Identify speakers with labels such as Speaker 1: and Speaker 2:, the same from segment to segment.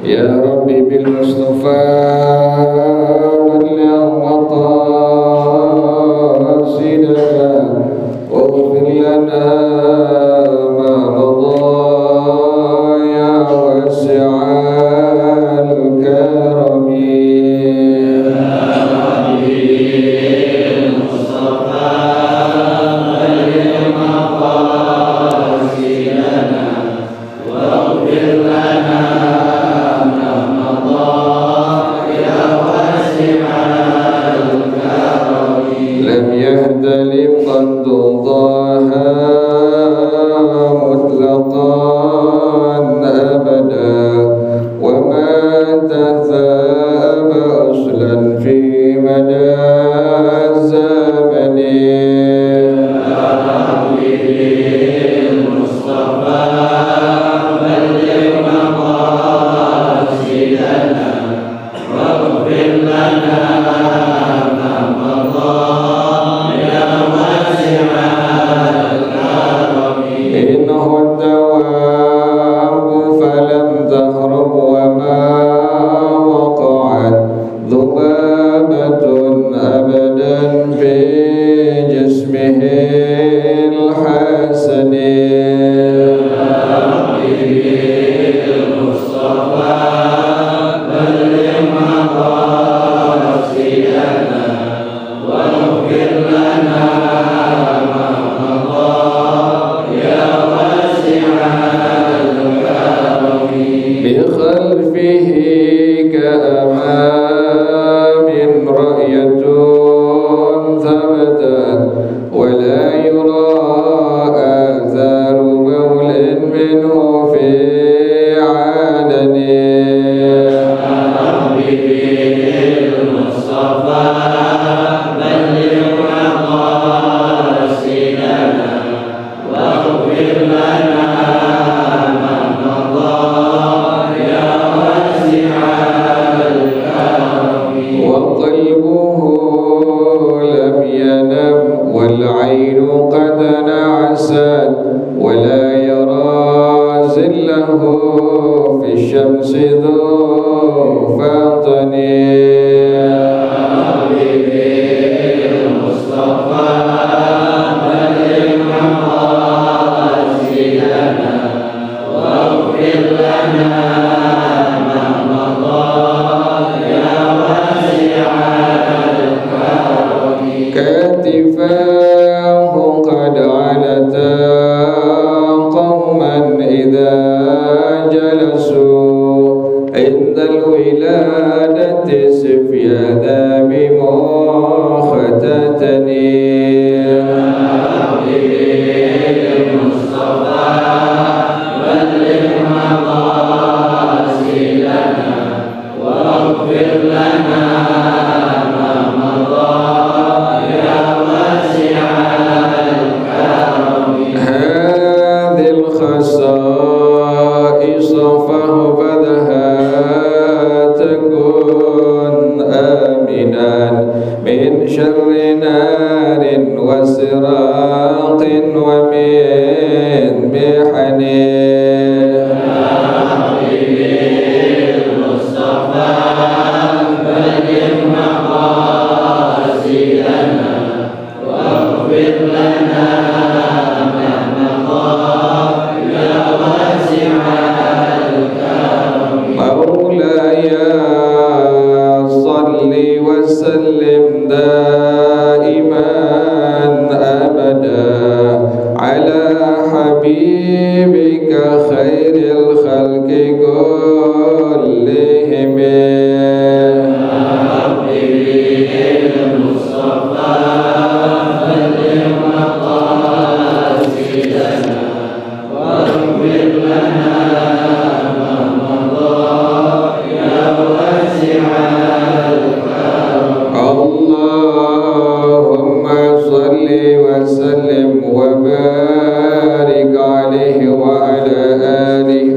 Speaker 1: يا ربي بالمصطفى بلغ مقاصدنا واغفر لنا ما مضى يا واسع الكرم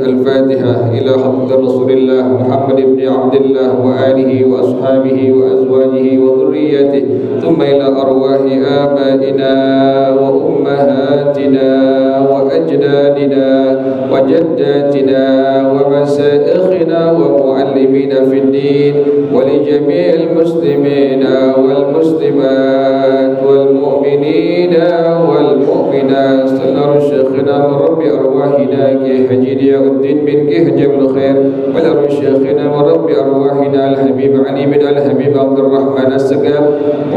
Speaker 2: Al-Fatihah.
Speaker 1: إلى حضرة رسول الله محمد بن عبد الله وآله وأصحابه وأزواجه وذريته ثم إلى أرواح آبائنا وأمهاتنا وأجدادنا وجداتنا ومشايخنا ومعلمين في الدين ولجميع المسلمين والمسلمات والمؤمنين والمؤمنات سنر شيخنا من رب أرواحنا كي حجي الدين بن كي حجب الخير ولر شيخنا من رب أرواحنا الحبيب علي بن الحبيب عبد الرحمن السقاف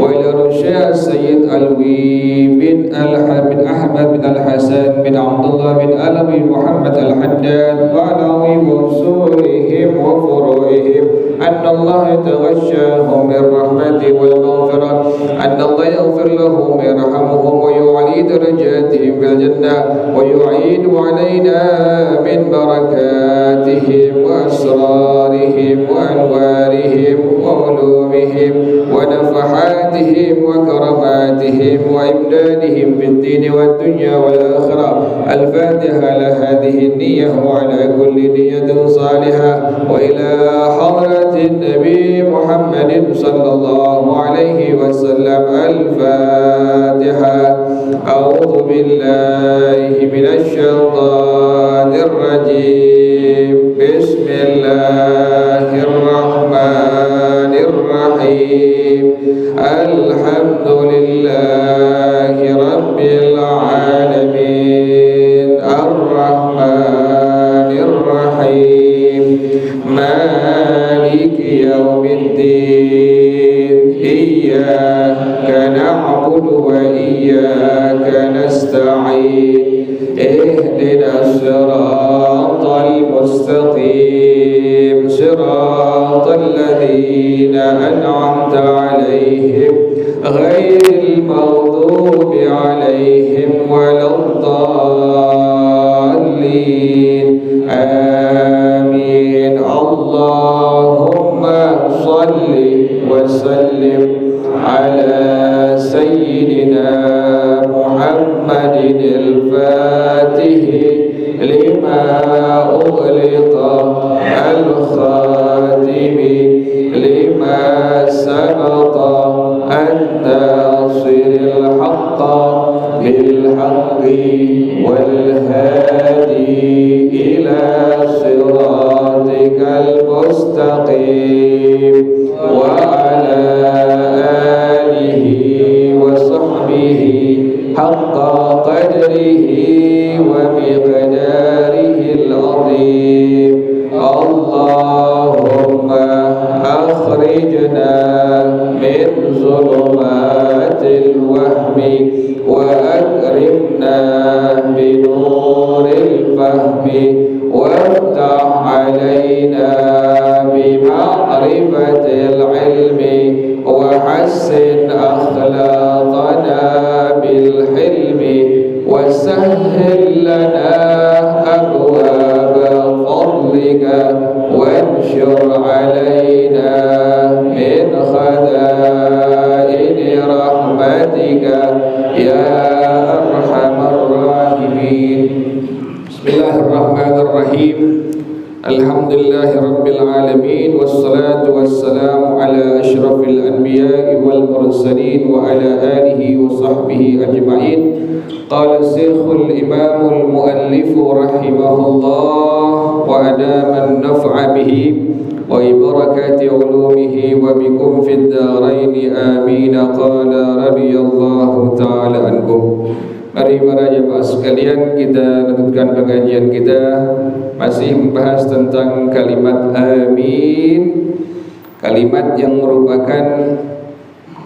Speaker 1: وإلى الشيخ السيد الوي بن أحمد بن الحسن بن عبد الله بن علوي محمد الحداد وعلوي وصولهم وفروعهم أن الله يتغشاهم بالرحمة والمغفرة أن الله يغفر لهم ويرحمهم ويعلي درجاتهم في الجنة ويعيد علينا من بركاتهم وأسرارهم وأنوارهم وعلومهم ونفحاتهم وكرماتهم وإمدادهم في الدين والدنيا والآخرة. الفاتحة لهذه النية وعلى كل نية صالحة وإلى حضرة النبي محمد صلى الله عليه وسلم. الفاتحة. أعوذ بالله من الشيطان الرجيم. بسم الله الرحمن الرحيم. الحمد لله رب العالمين الرحمن الرحيم مالك يوم الدين إياك نعبد وإياك نستعين اهدنا الصراط المستقيم صراط الذين أنعمت عليهم غير المغضوب عليهم ولا الضالين آمين. اللهم صل وسلم على سيدنا محمد الفاتح لما أغلق الخاتم لما سبق الناصر الحق بالحق والهادي إلى صراطك المستقيم وعلى آله وصحبه حق قدره ومقداره العظيم. اللهم أخرجنا من ظلمات الوهم وأكرمنا بنور الفهم وافتح علينا بمعرفة العلم وحسن أخلاقنا بالحلم وسهل لنا أبواب فضلك وانشر علينا من خزائن رحمتك يا أرحم الراحمين. بسم الله الرحمن الرحيم. الحمد لله رب العالمين والصلاة والسلام على أشرف الأنبياء والمرسلين وعلى آله وصحبه أجمعين. قال الشيخ الإمام المؤلف رحمه الله وأدام النفع به وبركات علومه وبكم في الدارين آمين. قال رضي الله تعالى عنكم. Mari para jemaah sekalian, kita lanjutkan pengajian kita masih membahas tentang kalimat amin. Kalimat yang merupakan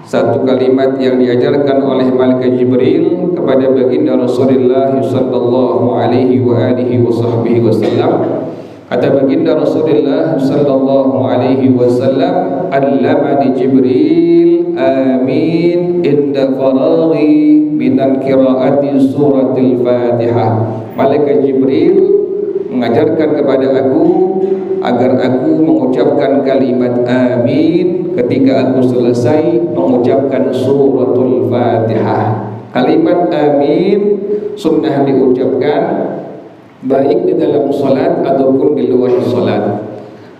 Speaker 1: satu kalimat yang diajarkan oleh malaikat Jibril kepada baginda Rasulullah sallallahu alaihi wa alihi wasallam. Kata baginda Rasulullah sallallahu alaihi wasallam, "Allamani Jibril amin inda faraghi minan qiraati suratil Fatihah." Malaikat Jibril mengajarkan kepada aku agar aku mengucapkan kalimat amin ketika aku selesai mengucapkan suratul Fatihah. Kalimat amin sunnah diucapkan baik di dalam salat ataupun di luar salat.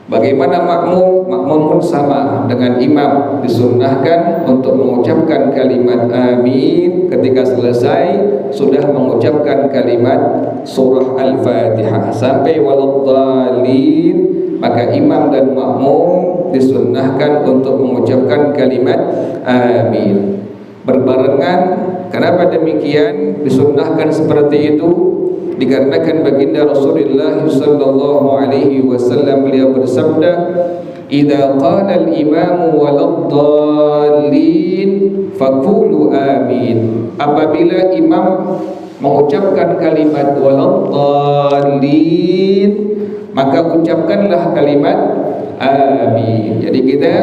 Speaker 1: Bagaimana makmum? Makmum pun sama dengan imam, disunnahkan untuk mengucapkan kalimat amin ketika selesai sudah mengucapkan kalimat surah Al-Fatihah sampai waladhdallin, maka imam dan makmum disunnahkan untuk mengucapkan kalimat amin berbarengan. Kenapa demikian disunnahkan seperti itu? Dikarenakan baginda Rasulullah sallallahu alaihi wasallam beliau bersabda, "Idza qala al-imamu waladdallin faqulu amin." Apabila imam mengucapkan kalimat waladdallin, maka ucapkanlah kalimat amin. Jadi kita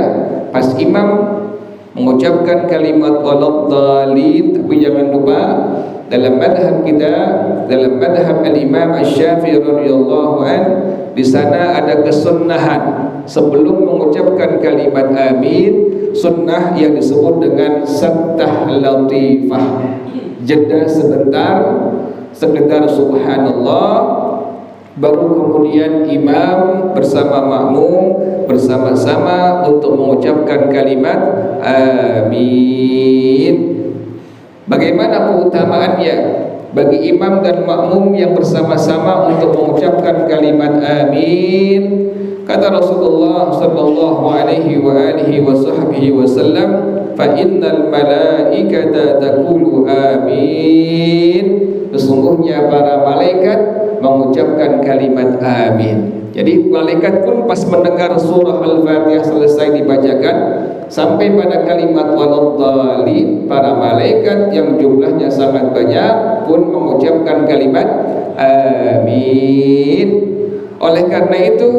Speaker 1: pas imam mengucapkan kalimat waladdallin, tapi jangan lupa dalam madhab kita, dalam madhab al-Imam Asy-Syafi'i radhiyallahu an, di sana ada kesunnahan sebelum mengucapkan kalimat amin, sunnah yang disebut dengan saktah latifah, jeda sebentar, sekedar subhanallah, baru kemudian imam bersama makmum bersama-sama untuk mengucapkan kalimat amin. Bagaimana keutamaannya bagi imam dan makmum yang bersama-sama untuk mengucapkan kalimat amin? Kata Rasulullah sallallahu alaihi wasallam, "Fa innal malaikata taqulu amin." Sesungguhnya para malaikat mengucapkan kalimat amin. Jadi malaikat pun pas mendengar surah Al-Fatihah selesai dibacakan sampai pada kalimat waladdallin, para malaikat yang jumlahnya sangat banyak pun mengucapkan kalimat amin. Oleh karena itu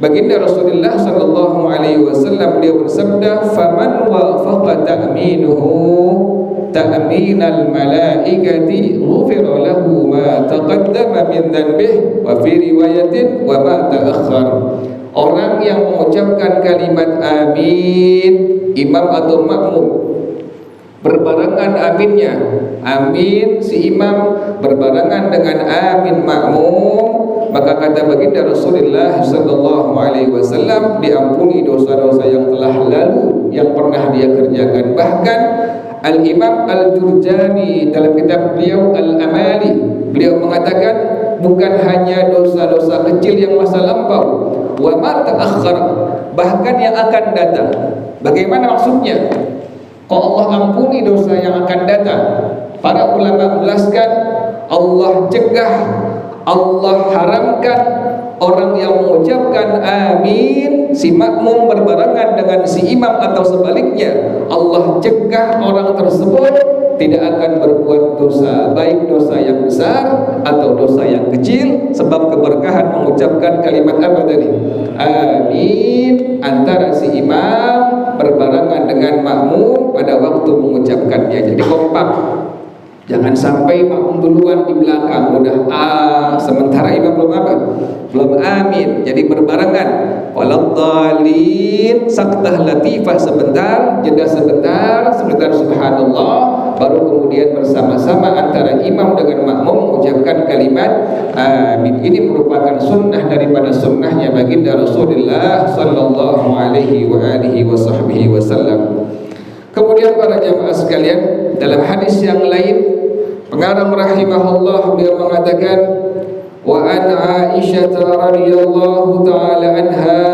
Speaker 1: baginda Rasulullah sallallahu alaihi wasallam beliau bersabda, "Faman wafaqa ta'minuhu ta'minal malaikati ghufira lahu ma taqaddama min dhanbihi wa fi riwayatin wa ma ta'akhkhar." Orang yang mengucapkan kalimat amin, imam atau makmum berbarengan aminnya, amin si imam berbarengan dengan amin makmum, maka kata baginda Rasulullah sallallahu alaihi wasallam, diampuni dosa-dosa yang telah lalu yang pernah dia kerjakan. Bahkan Al-Imam Al-Jurjani dalam kitab beliau Al-Amali, beliau mengatakan bukan hanya dosa-dosa kecil yang masa lampau, wa ma ta'akhkhar, bahkan yang akan datang. Bagaimana maksudnya? Kalau Allah ampuni dosa yang akan datang, para ulama menjelaskan Allah cegah, Allah haramkan orang yang mengucapkan amin, si makmum berbarengan dengan si imam atau sebaliknya, Allah cegah orang tersebut tidak akan berbuat dosa, baik dosa yang besar atau dosa yang kecil, sebab keberkahan mengucapkan kalimat apa tadi? Amin, antara si imam berbarengan dengan makmum pada waktu mengucapkannya. Jadi kompak. Jangan sampai makmum duluan di belakang udah sementara imam belum apa? Belum amin. Jadi berbarengan. Waladhdallin, saktah latifah sebentar, jeda sebentar, sebentar subhanallah, baru kemudian bersama-sama antara imam dengan makmum mengucapkan kalimat amin. Ini merupakan sunnah daripada sunnahnya baginda Rasulullah sallallahu alaihi wasallam. Kemudian para jamaah sekalian, dalam hadis yang lain pengarang rahimahullah beliau mengatakan, wa an Aisyah radhiyallahu taala anha,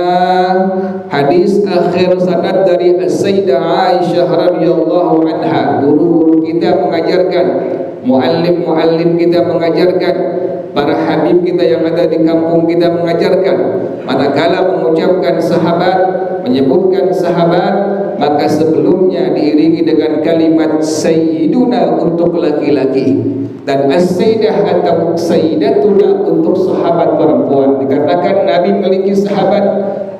Speaker 1: hadis akhir sanad dari Sayyidah Aisyah radhiyallahu anha. Guru-guru kita mengajarkan, muallim kita mengajarkan, para habib kita yang ada di kampung kita mengajarkan, manakala mengucapkan sahabat, menyebutkan sahabat, maka sebelumnya diiringi dengan kalimat sayyiduna untuk laki-laki dan as-sayyidah atau sayyidatuna untuk sahabat perempuan. Dikatakan Nabi memiliki sahabat,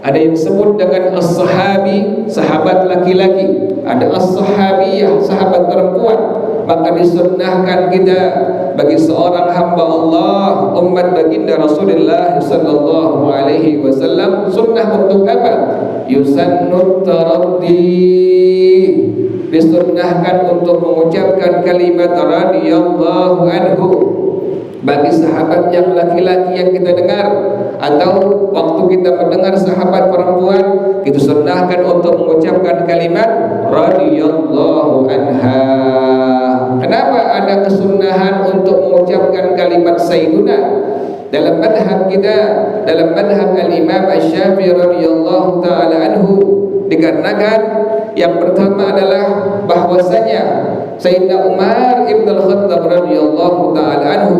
Speaker 1: ada yang disebut dengan as-sahabi, sahabat laki-laki, ada as-sahabiyah, sahabat perempuan. Maka disunnahkan kita bagi seorang hamba Allah, umat baginda Rasulullah sallallahu alaihi wasallam, sunnah untuk apa? Yusannut taraddi, disunnahkan untuk mengucapkan kalimat radhiyallahu anhu. bagi sahabat yang laki-laki yang kita dengar, atau waktu kita mendengar sahabat perempuan, kita sunnahkan untuk mengucapkan kalimat radhiyallahu anha. Kenapa ada kesunnahan untuk mengucapkan kalimat sayyiduna? Dalam madhab kita, dalam madhab al-Imam Asy-Syafi'i radhiyallahu ta'ala anhu, dikarenakan yang pertama adalah bahwasanya Sayyidina Umar ibn al-Khattab radhiyallahu ta'ala anhu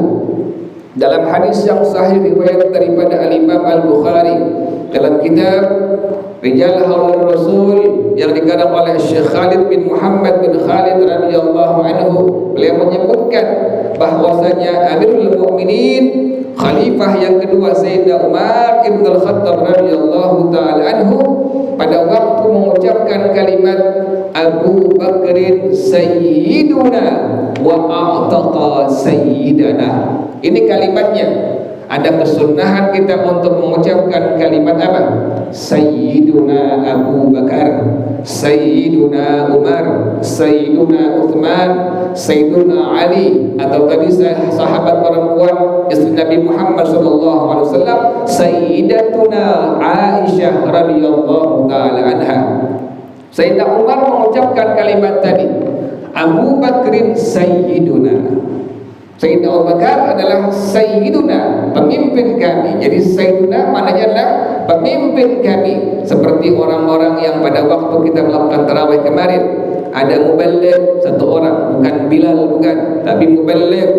Speaker 1: dalam hadis yang sahih riwayat daripada al-Imam Al-Bukhari dalam kitab Rijal Haulur Rasul yang dikarang oleh Syekh Khalid bin Muhammad bin Khalid radhiyallahu anhu, beliau menyebutkan bahwasanya Amirul Mukminin khalifah yang kedua Sayyidina Umar ibn al-Khattab radhiyallahu ta'ala anhu pada waktu mengucapkan kalimat Abu Bakrin Sayyiduna wa a'taqa Sayyidana. Ini kalimatnya. Ada kesunahan kita untuk mengucapkan kalimat apa? Sayyiduna Abu Bakar, Sayyiduna Umar, Sayyiduna Uthman, Sayyiduna Ali, atau tadi sahabat perempuan istri Nabi Muhammad SAW, Sayyidatuna Aisyah radhiyallahu ta'ala anha. Sayyidina Umar mengucapkan kalimat tadi, Abu Bakrin Sayyiduna. Sayyidina Abu Bakar adalah Sayyiduna, pemimpin kami. Jadi Sayyiduna maknanya adalah pemimpin kami. Seperti orang-orang yang pada waktu kita melakukan tarawih kemarin, ada muballigh satu orang, bukan Bilal, bukan, tapi muballigh.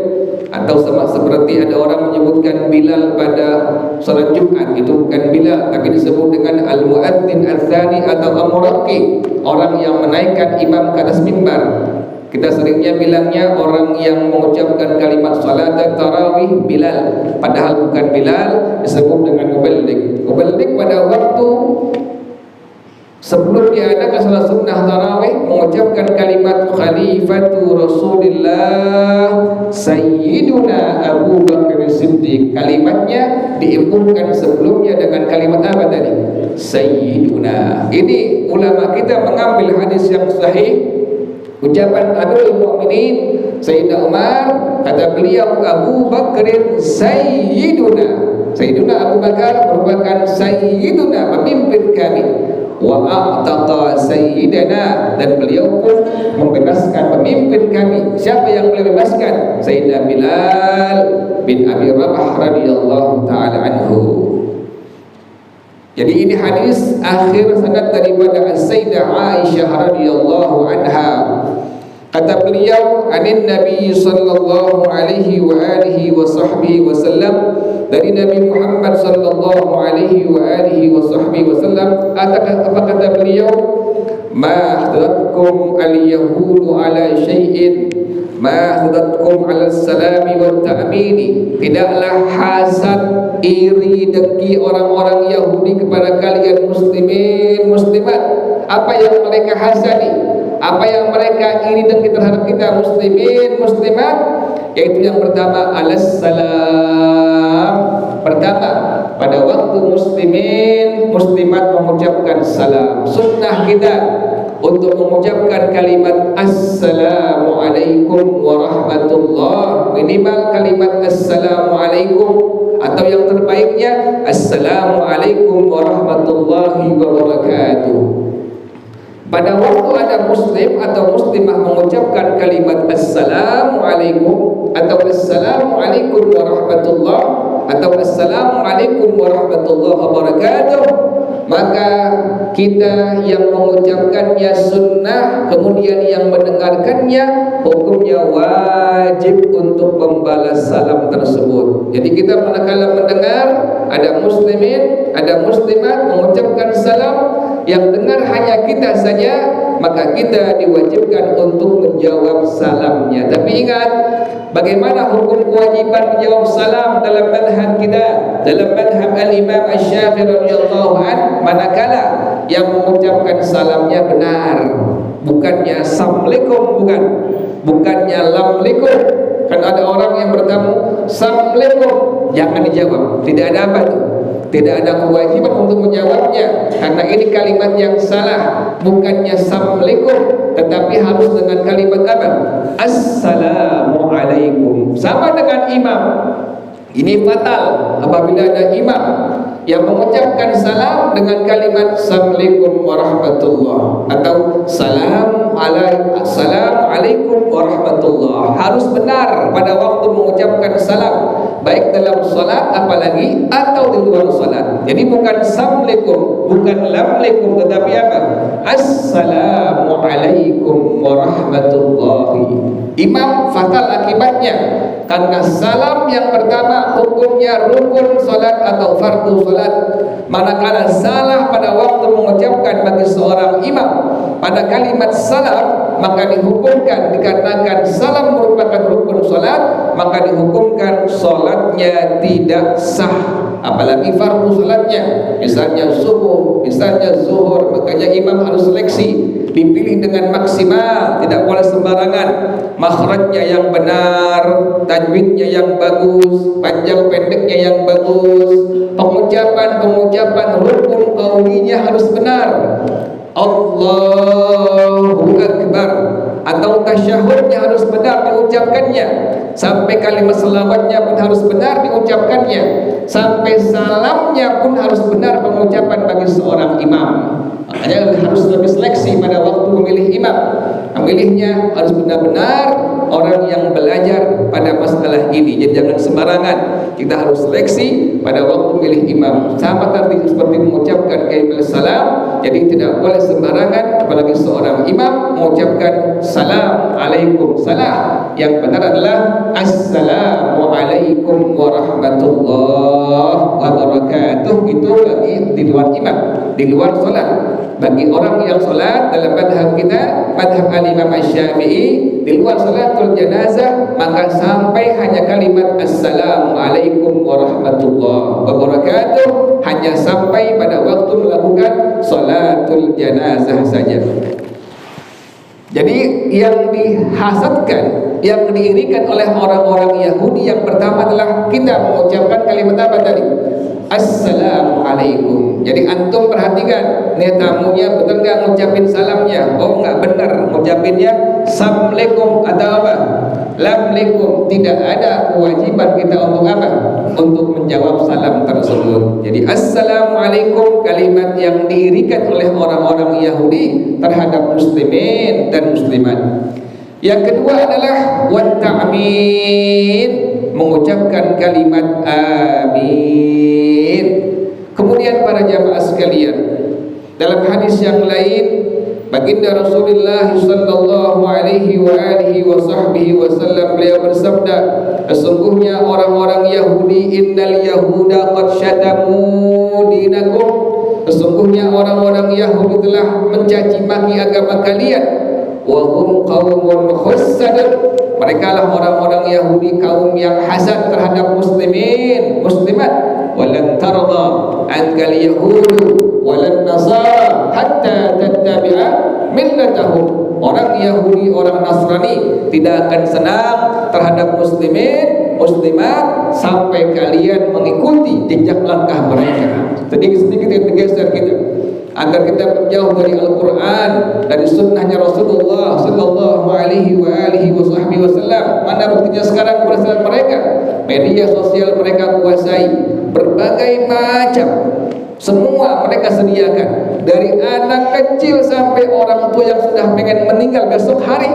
Speaker 1: Atau sama seperti ada orang menyebutkan Bilal pada salat Jumat, itu bukan Bilal, tapi disebut dengan al-muadzin al-tsani atau al-muraqqi, orang yang menaikkan imam ke atas mimbar. Kita seringnya bilangnya orang yang mengucapkan kalimat salat tarawih Bilal, padahal bukan Bilal, disebut dengan muballigh. Muballigh pada waktu sebelum diadakan salat sunnah tarawih mengucapkan kalimat Khalifatu Rasulillah Sayyiduna Abu Bakar Siddiq. Kalimatnya diibukan sebelumnya dengan kalimat apa tadi? Sayyiduna. Ini ulama kita mengambil hadis yang sahih, ucapan Amirul Mukminin Sayyidina Umar, kata beliau Abu Bakrin Sayyiduna. Sayyiduna Abu Bakar merupakan Sayyiduna, pemimpin kami. Wa a'taqa Sayyidana, dan beliau pun membebaskan pemimpin kami. Siapa yang beliau bebaskan? Sayyidina Bilal bin Abi Rabah radhiyallahu ta'ala anhu. Jadi ini hadis akhir sanad daripada Sayyidah Aisyah radhiyallahu anha. Kata beliau, anin Nabi sallallahu alaihi wa alihi wa sahbihi wasallam, dari Nabi Muhammad sallallahu alaihi wa alihi wa sahbihi wasallam, apa kata beliau? Ma ahdatkum al-yahudu ala syai'in ma ahdatkum ala salami wa ta'mini. Tidaklah hasad, iri, dengki orang-orang Yahudi kepada kalian muslimin muslimat. Apa yang mereka hasadi, apa yang mereka iri dengki terhadap kita muslimin muslimat, yaitu yang pertama alassalam. Pertama, pada waktu muslimin muslimat mengucapkan salam, sunnah kita untuk mengucapkan kalimat assalamualaikum warahmatullah, minimal kalimat assalamualaikum, atau yang terbaiknya assalamualaikum warahmatullahi wabarakatuh. Pada waktu ada muslim atau muslimah mengucapkan kalimat assalamualaikum atau assalamualaikum warahmatullah atau assalamualaikum warahmatullahi wabarakatuh, maka kita yang mengucapkannya sunnah, kemudian yang mendengarkannya hukumnya wajib untuk membalas salam tersebut. Jadi kita manakala mendengar ada muslimin, ada muslimat mengucapkan salam, yang dengar hanya kita saja, maka kita diwajibkan untuk menjawab salamnya. Tapi ingat, bagaimana hukum kewajiban menjawab salam dalam madhab kita, dalam madhab al-Imam Asy-Syafi'i radhiyallahu anhu, manakala yang mengucapkan salamnya benar, bukannya assalamualaikum, bukannya lamalikum. Kan ada orang yang bertamu assalamualaikum, jangan dijawab, tidak ada apa itu. tidak ada kewajiban untuk menjawabnya karena ini kalimat yang salah, bukannya assalamualaikum tetapi harus dengan kalimat apa? Assalamualaikum. Sama dengan imam. Ini fatal apabila ada imam yang mengucapkan salam dengan kalimat Assalamualaikum warahmatullah atau Assalamualaikum warahmatullah. Harus benar pada waktu mengucapkan salam, baik dalam salat apalagi atau di luar salat. Jadi bukan Assalamualaikum, bukan Lamalaikum, tetapi apa? Assalamualaikum warahmatullahi. Imam fatal akibatnya karena salam yang pertama hukumnya rukun salat atau fardu salat. Manakala salah pada waktu mengucapkan bagi seorang imam pada kalimat salam, maka dihukumkan dikarenakan salam merupakan rukun salat, maka dihukumkan salatnya tidak sah. Apalagi fardu salatnya, misalnya subuh, misalnya zuhur, makanya imam harus seleksi, dipilih dengan maksimal, tidak boleh sembarangan. Makhrajnya yang benar, tajwidnya yang bagus, panjang pendeknya yang bagus, pengucapan rukun qaulinya harus benar. Allahu Akbar atau tasyahudnya harus benar diucapkannya, sampai kalimat selawatnya pun harus benar diucapkannya, sampai salamnya pun harus benar pengucapan bagi seorang imam. Makanya harus lebih seleksi pada waktu memilih imam. Memilihnya harus benar-benar orang yang belajar pada masalah ini. Jadi jangan sembarangan. Kita harus seleksi pada waktu memilih imam. Sama tadi seperti mengucapkan kalimat salam. Jadi tidak boleh sembarangan, apalagi seorang imam mengucapkan salam alaikum salam. Yang benar adalah assalamualaikum warahmatullahi wabarakatuh. Itu bagi di luar imam, di luar salat. Bagi orang yang salat dalam madhab kita, madhab al-Imam Asy-Syafi'i, di luar salatul janazah, maka sampai hanya kalimat assalamualaikum warahmatullahi wabarakatuh, hanya sampai pada waktu melakukan salatul janazah saja. Jadi yang dihasadkan, yang diirikan oleh orang-orang Yahudi yang pertama adalah kita mengucapkan kalimat apa tadi? Assalamualaikum. Jadi antum perhatikan, nih tamunya betul nggak ngucapin salamnya? Oh nggak benar, ngucapinnya Assalamualaikum atau apa? Lamalaikum. Tidak ada kewajiban kita untuk apa? Untuk menjawab salam tersebut. Jadi Assalamualaikum kalimat yang diirikan oleh orang-orang Yahudi terhadap muslimin dan muslimat. Yang kedua adalah wat ta'min, mengucapkan kalimat amin. Kemudian para jamaah sekalian, dalam hadis yang lain baginda Rasulullah sallallahu alaihi wa alihi wasallam beliau bersabda, sesungguhnya orang-orang Yahudi, innal yahuda qad syatamu dinakum, sesungguhnya orang-orang Yahudi telah mencaci maki agama kalian. Wa hum qaumun khussadun, mereka lah orang-orang Yahudi kaum yang hasad terhadap muslimin muslimat. Walan tarda ankal yahudu walan nasara hatta tattabi'a millatahum. Orang Yahudi, orang Nasrani tidak akan senang terhadap muslimin muslimat sampai kalian mengikuti jejak langkah mereka. Sedikit-sedikit yang digeser kita agar kita menjauh dari Al-Quran, dari sunnahnya Rasulullah sallallahu alaihi wasallam. Mana buktinya sekarang berdasarkan mereka? Media sosial mereka kuasai, berbagai macam, semua mereka sediakan. Dari anak kecil sampai orang tua yang sudah pengen meninggal besok hari,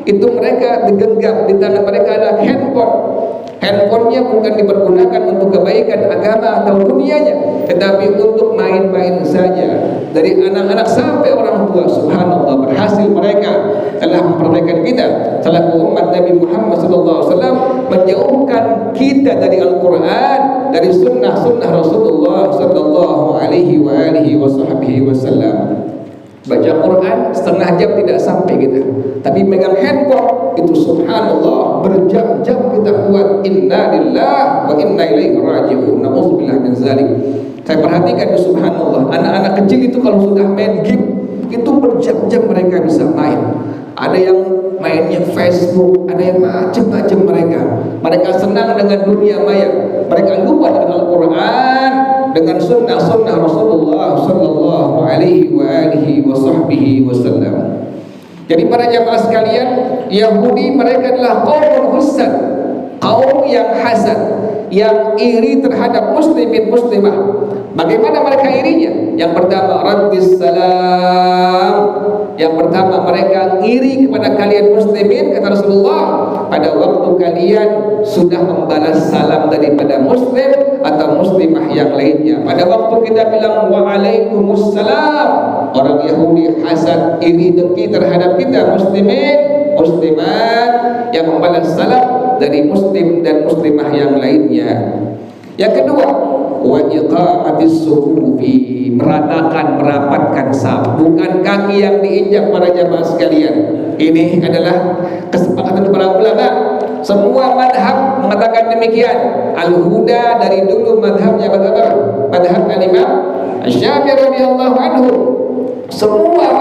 Speaker 1: itu mereka digenggam, di tangan mereka ada handphone. Handphonenya bukan dipergunakan untuk kebaikan agama atau dunianya, tetapi untuk main-main saja. Dari anak-anak sampai orang tua, subhanallah, berhasil mereka telah memperdayakan kita selaku umat Nabi Muhammad SAW, menjauhkan kita dari Al-Quran, dari sunnah-sunnah Rasulullah sallallahu alaihi wasallam. Baca Quran setengah jam tidak sampai kita, tapi megang handphone itu subhanallah berjam-jam kita kuat. Inna lillahi wa inna ilaihi raji'un. Na'udzubillah min zalik. Saya perhatikan itu subhanallah, anak-anak kecil itu kalau sudah main game itu berjam-jam mereka bisa main. Ada yang mainnya Facebook, ada yang macam-macam mereka. Mereka senang dengan dunia maya. Mereka lupa dengan Al-Quran dengan sunnah-sunnah Rasulullah sallallahu alaihi wasallam. Jadi para jamaah sekalian, Yahudi mereka adalah qaumul husad, kaum yang hasad, yang iri terhadap muslimin muslimah. Bagaimana mereka irinya? Yang pertama, raddis salam. Yang pertama, mereka iri kepada kalian muslimin, kata Rasulullah, pada waktu kalian sudah membalas salam daripada muslim atau muslimah yang lainnya. Pada waktu kita bilang waalaikumsalam, orang Yahudi hasad, iri, dengki terhadap kita muslimin muslimat yang membalas salam dari muslim dan muslimah yang lainnya. Yang kedua, wa iqamatis sufufi, merapatkan saf, bukan kaki yang diinjak para jamaah sekalian. Ini adalah kesepakatan para ulama. Semua madhab mengatakan demikian. Al-Huda dari dulu madhabnya madhab al-Imam Asy-Syafi'i radhiyallahu anhu. Semua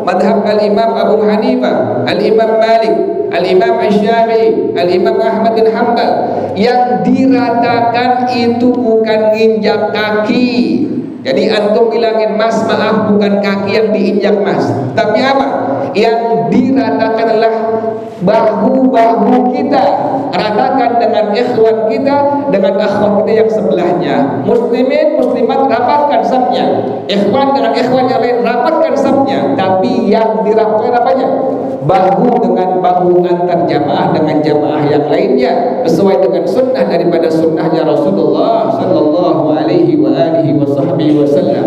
Speaker 1: madhab al-Imam Abu Hanifah, al-Imam Malik, al-Imam Asy-Syafi'i, al-Imam Ahmad bin Hanbal, yang diratakan itu bukan nginjak kaki. Jadi antum bilangin mas, maaf, bukan kaki yang diinjak mas, tapi apa? Yang diratakan adalah bahu-bahu kita, ratakan dengan ikhwan kita, dengan akhwat kita yang sebelahnya. Muslimin muslimat rapatkan safnya, ikhwan dengan ikhwan yang lain rapatkan safnya. Tapi yang dirapatkan apanya? Bahu dengan bahu antar jamaah dengan jamaah yang lainnya, sesuai dengan sunnah daripada sunnahnya Rasulullah sallallahu alaihi wasallam.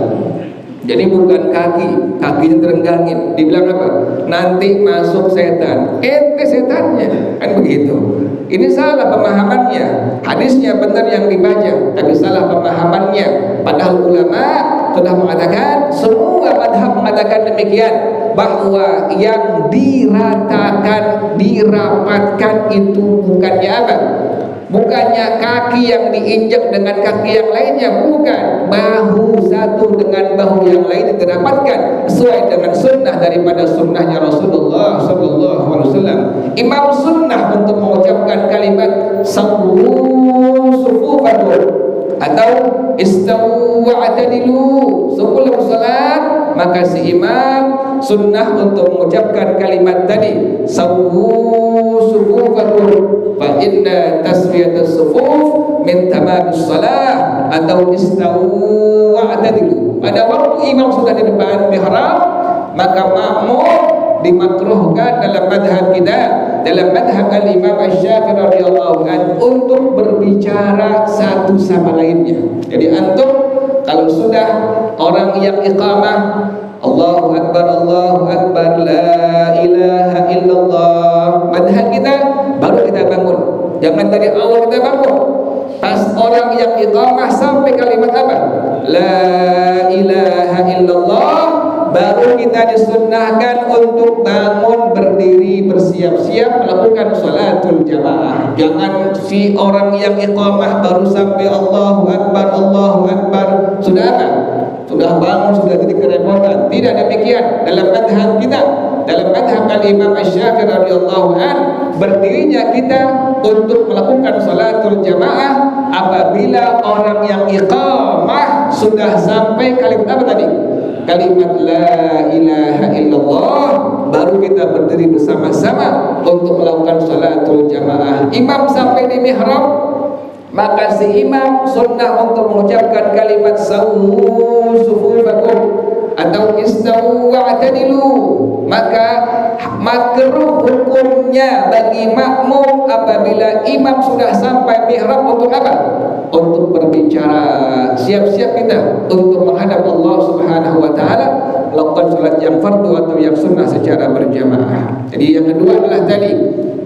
Speaker 1: Jadi bukan kakinya terenggangin. Dibilang apa? Nanti masuk setan. Ente setannya, kan begitu. Ini salah pemahamannya. Hadisnya benar yang dibaca, tapi salah pemahamannya. Padahal ulama sudah mengatakan, semua madhab mengatakan demikian, bahwa yang diratakan, dirapatkan itu bukannya apa? Bukannya kaki yang diinjak dengan kaki yang lainnya, bukan. Bahu satu dengan bahu yang lain dirapatkan sesuai dengan sunnah daripada sunnahnya Rasulullah sallallahu alaihi wasallam. Imam sunnah untuk mengucapkan kalimat sawu sufufakum atau istawu wa'tadilu sebelum salat, maka si imam sunnah untuk mengucapkan kalimat tadi sawu sufufakum fa inna tasfiyatus sufuf min tamamis salah atau istawu wa'tadilu. Pada waktu imam sudah di depan mihrab, maka makmum dimakruhkan dalam madhab kita, dalam madhab al-Imam Asy-Syafi'i radhiyallahu anhu, untuk berbicara satu sama lainnya. Jadi antum kalau sudah orang yang iqamah Allahu Akbar, la ilaha illallah, madhab kita, baru kita bangun. Jangan dari awal kita bangun. Pas orang yang iqamah sampai kalimat apa? La ilaha illallah, baru kita disunnahkan untuk bangun, berdiri, bersiap-siap melakukan sholatul jamaah. Jangan si orang yang iqamah baru sampai Allahu Akbar, sudah apa? Sudah bangun, sudah jadi kerepotan. Tidak demikian dalam madhab kita. Dalam madhab al-Imam Asy-Syafi'i radhiyallahu anhu, berdirinya kita untuk melakukan sholatul jamaah apabila orang yang iqamah sudah sampai kalimat apa tadi? Kalimat la ilaha illallah, baru kita berdiri bersama-sama untuk melakukan sholatul jamaah. Imam sampai di mihrab, maka si imam sunnah untuk mengucapkan kalimat sawu sufufakum atau istawu wa'tadilu. Maka makruh hukumnya bagi makmum apabila imam sudah sampai mihrab untuk apa? Untuk berbicara. Siap-siap kita untuk menghadap Allah Subhanahu wa taala, melakukan salat yang fardu atau yang sunnah secara berjamaah. Jadi yang kedua adalah tadi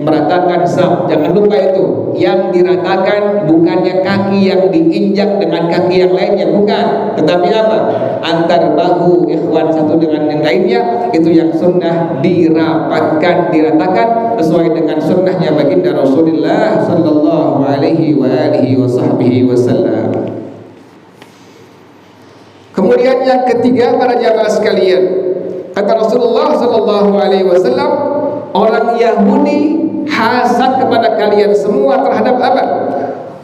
Speaker 1: meratakan saf. Jangan lupa itu, yang diratakan bukannya kaki yang diinjak dengan kaki yang lainnya, bukan, tetapi apa? Antar bahu ikhwan satu dengan yang lainnya, itu yang sunnah dirapatkan, diratakan sesuai dengan sunnahnya baginda Rasulullah sallallahu alaihi wasallam. Kemudian yang ketiga para jamaah sekalian, kata Rasulullah sallallahu alaihi wasallam, orang Yahudi hasad kepada kalian semua terhadap apa?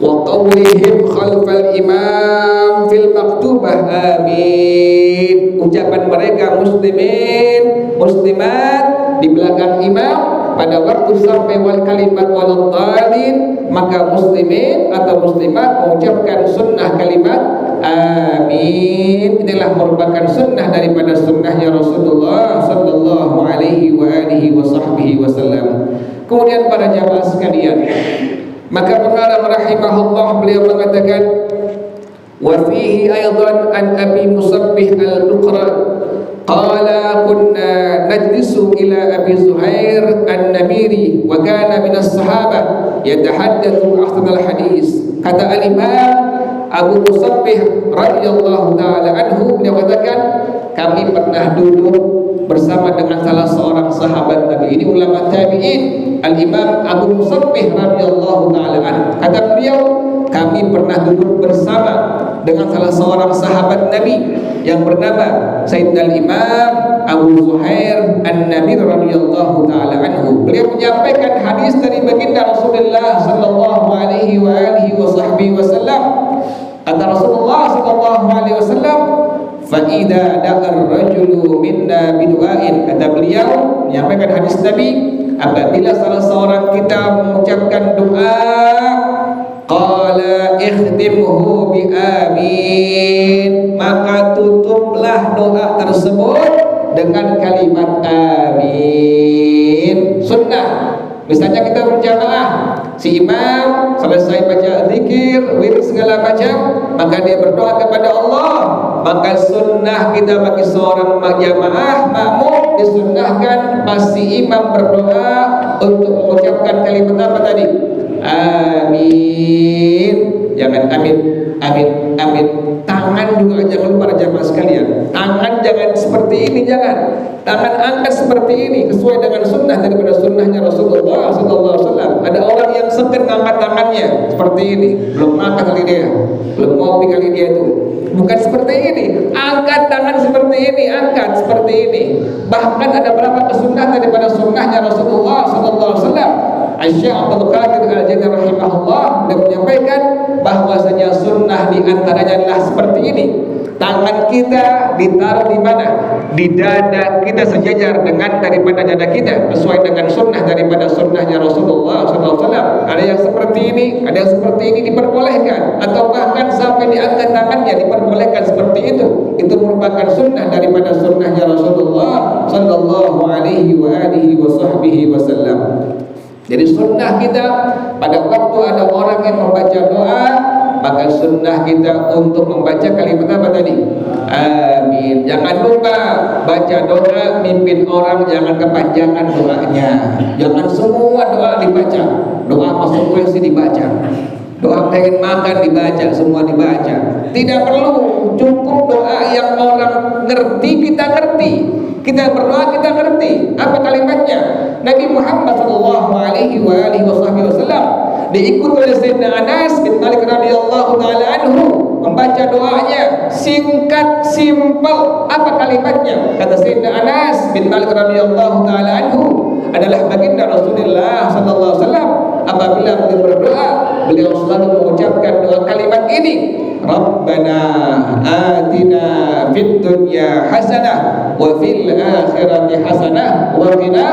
Speaker 1: wa qawlihim khalfal imam fil maktubah amin. Ucapan mereka muslimin muslimat di belakang imam pada waktu sampai wal kalimat waladhdallin, maka muslimin atau muslimat mengucapkan sunnah kalimat amin. Inilah merupakan sunnah daripada sunnahnya Rasulullah sallallahu alaihi wa alihi wa sahbihi wasallam. Kemudian para jamaah sekalian, maka pengarang rahimahullah beliau mengatakan wa fihi aidan an Abi Musabbih al-Buqra qala kunna najlisu ila Abi Zuhair an-Namiri wa kana min as-sahabah yatahaddatsu ahsan al-hadis. Kata al-Imam Abu Musabbih radhiyallahu taala anhu, dia katakan kami pernah duduk bersama dengan salah seorang sahabat Nabi. Ini ulama tabi'in, al-Imam Abu Musabbih radhiyallahu taala anhu. Kata beliau, kami pernah duduk bersama dengan salah seorang sahabat Nabi yang bernama Sayyidina Imam Abu Zuhair An-Namir radhiyallahu taala anhu. Beliau menyampaikan hadis dari baginda Rasulullah sallallahu alaihi wa alihi wasallam. Kata Rasulullah sallallahu alaihi wasallam, fa idza da'a ar-rajulu minna bidu'ain, kata beliau menyampaikan hadis Nabi, apabila salah seorang kita mengucapkan doa, qala ikhtimhu bi amin, maka tutuplah doa tersebut dengan kalimat amin. Sunnah. Misalnya kita berjamaah, si imam selesai baca zikir, wirid segala macam, maka dia berdoa kepada Allah. Maka sunnah kita bagi seorang jamaah makmum disunnahkan pas si imam berdoa untuk mengucapkan kalimat apa tadi? Amin. Jangan amin, amin, amin. Tangan juga jangan lupa, para jamaah sekalian. Tangan jangan seperti ini, jangan. Tangan angkat seperti ini sesuai dengan sunnah daripada sunnahnya Rasulullah SAW. Ada orang yang segan angkat tangannya seperti ini, belum makan kali dia, belum ngopi kali dia itu. Bukan seperti ini. Angkat tangan seperti ini, angkat seperti ini. Bahkan ada berapa kesunnah daripada sunnahnya Rasulullah SAW. Syekh Abdul Qadir Al-Jilani rahimahullah dan menyampaikan bahwasanya sunnah di antaranya adalah seperti ini. Tangan kita ditaruh di mana? Di dada kita sejajar dengan daripada dada kita, sesuai dengan sunnah daripada sunnahnya Rasulullah SAW. Ada yang seperti ini, ada yang seperti ini diperbolehkan, atau bahkan sampai diangkat tangannya diperbolehkan seperti itu. Itu merupakan sunnah daripada sunnahnya Rasulullah Sallallahu Alaihi Wasallam. Jadi sunnah kita pada waktu ada orang yang membaca doa, maka sunnah kita untuk membaca kalimat apa tadi? Amin. Jangan lupa baca doa mimpin orang, jangan kepanjangan doanya. Jangan semua doa dibaca. Doa masuk WC dibaca. Doa pengen makan dibaca, semua dibaca. Tidak perlu, cukup doa yang orang ngerti, kita ngerti. Kita berdoa kita ngerti apa kalimatnya. Nabi Muhammad sallallahu alaihi wasallam diikuti oleh Sayyidina Anas bin Malik radhiyallahu taala anhu membaca doanya singkat, simpel. Apa kalimatnya? Kata Sayyidina Anas bin Malik radhiyallahu taala anhu, adalah baginda Rasulullah sallallahu alaihi wasallam apabila beliau berdoa, beliau selalu mengucapkan doa kalimat ini, Rabbana atina fid dunya hasanah wa fil akhirati hasanah wa qina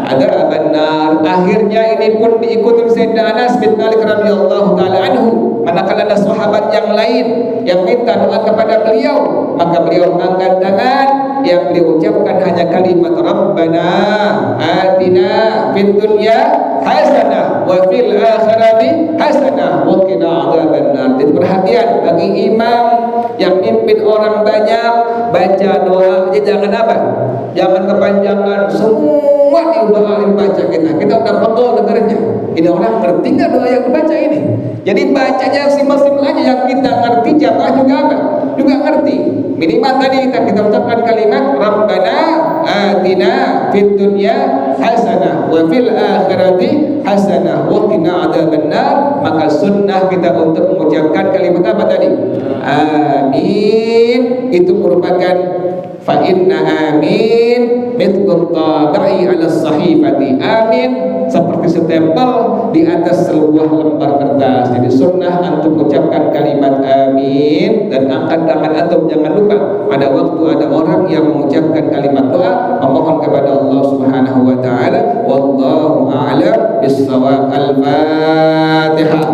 Speaker 1: adzabannar. Akhirnya ini pun diikuti Sayyidina Anas bin Malik radhiyallahu taala anhu. Manakala ada sahabat yang lain yang minta doa kepada beliau, maka beliau mengangkat tangan, yang beliau ucapkan hanya kalimat Rabbana atina fid dunya hasanah wa fil akhirati hasanah wa qina adzabannar. Jadi perhatian bagi imam yang mimpin orang banyak, baca doa jangan apa? Jangan kepanjangan, semua doa yang dibaca kita udah pegel dengarnya. Ini orang ngerti nggak doa yang dibaca ini? Jadi bacanya simpel-simpel aja, yang kita ngerti jamaah juga apa? Juga ngerti. Minimal tadi kita ucapkan kalimat Rabbana atina fid dunya hasanah wa fil akhirati hasanah wa qina adzabannar. Maka sunnah kita untuk mengucapkan kalimat apa tadi? Amin. Itu merupakan Fa inna amin mithlu tabai ala sahifati. Amin seperti stempel di atas sebuah lembar kertas. Jadi sunnah antum ucapkan kalimat amin dan angkat tangan antum. Jangan lupa pada waktu ada orang yang mengucapkan kalimat doa, memohon kepada Allah Subhanahu wa taala. Wallahu a'lam bis-shawab. Al-Fatihah.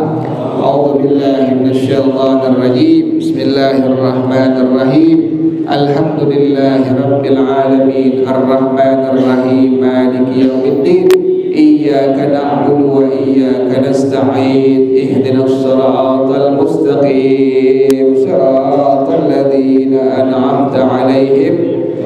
Speaker 1: A'udzu billahi minasyaitonir rajim. Bismillahirrahmanirrahim. Alhamdulillahi rabbil alamin. Arrahmanir rahim. Maliki yaumiddin. Iyyaka na'budu wa iyyaka nasta'in. Ihdinas siratal mustaqim. Siratal ladzina an'amta 'alaihim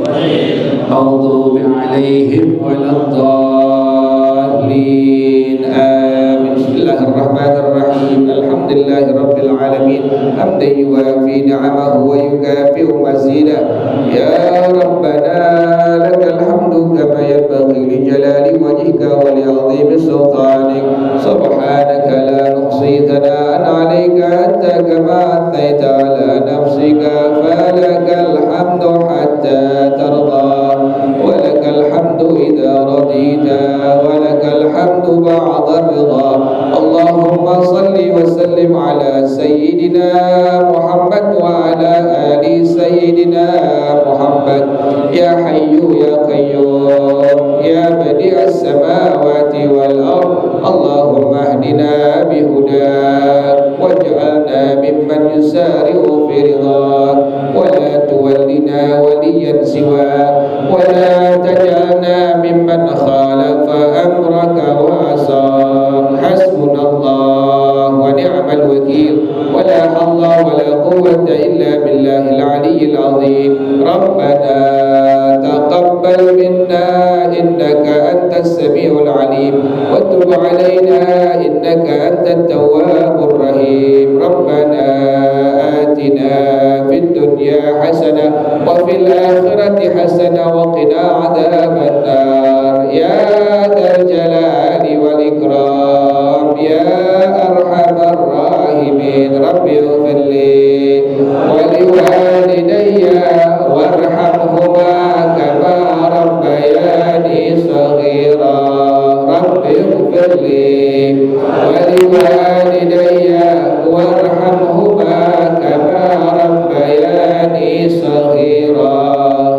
Speaker 1: ghairil maghdubi 'alaihim waladdallin. Amin. Bismillahirrahmanirrahim. Alhamdulillahi rabbil alamin. Hamdan yuwafi ni'amahu wa yukafi'u mazidah. Ya Rabbana lakal hamdu kama yanbaghi li jalali wajhika wa li 'azimi sultanik. Subhanaka la nuhsi thana'an 'alaika anta kama athnayta 'ala nafsika. Falakal hamdu hatta tarda wa lakal hamdu idza radita wa lakal hamdu ba'da ridha. Allahumma salli wa sallim ala sayyidina Muhammad wa ala ali sayyidina Muhammad. Ya hayyu ya qayyum ya badi'as samawati wal ard. Allahumma hdina bihudak waj'alna mimman yusari'u fi ridhak wa la tuwallina waliyan siwak wa la taj'alna mimman khalafa amraka wa asaq. Hasbunallah wa ni'mal wakil. Wa la hawla wa la quwwata illa billahil aliyyil azim. Rabbana taqabbal minna innaka antas samiul alim wa tub alaina innaka antat tawwabur rahim. Rabbana atina fid dunya hasanah wa fil akhirati hasanah wa qina adzaban nar. Ya dzal jalali wal ikram ya arhamar rahimin. Rabbi ighfirli wa liwalidayya warhamhuma kama rabbayani shaghira. Rabbi ighfirli wa liwalidayya warhamhuma kama rabbayani shaghira.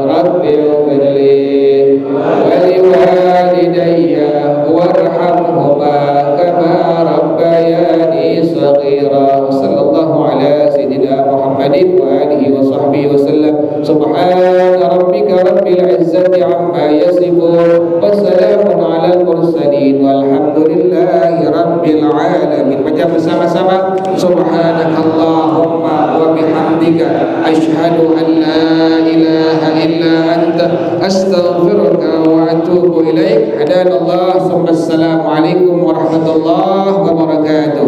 Speaker 1: Rabbi ighfirli wa liwalidayya warhamhuma kama rabbayani shaghira. Sallallahu ala sayyidina Muhammadin wa alihi wa sahbihi wa sallam. Subhana rabbika rabbil izzati amma yasifun wa salamun alal mursalin walhamdulillahi rabbil alamin. Baca bersama-sama. Subhanakallahumma wa bihamdika asyhadu an la ilaha illa anta astaghfiruka wa atubu ilaik. Hadanallah. Assalamualaikum warahmatullahi wabarakatuh.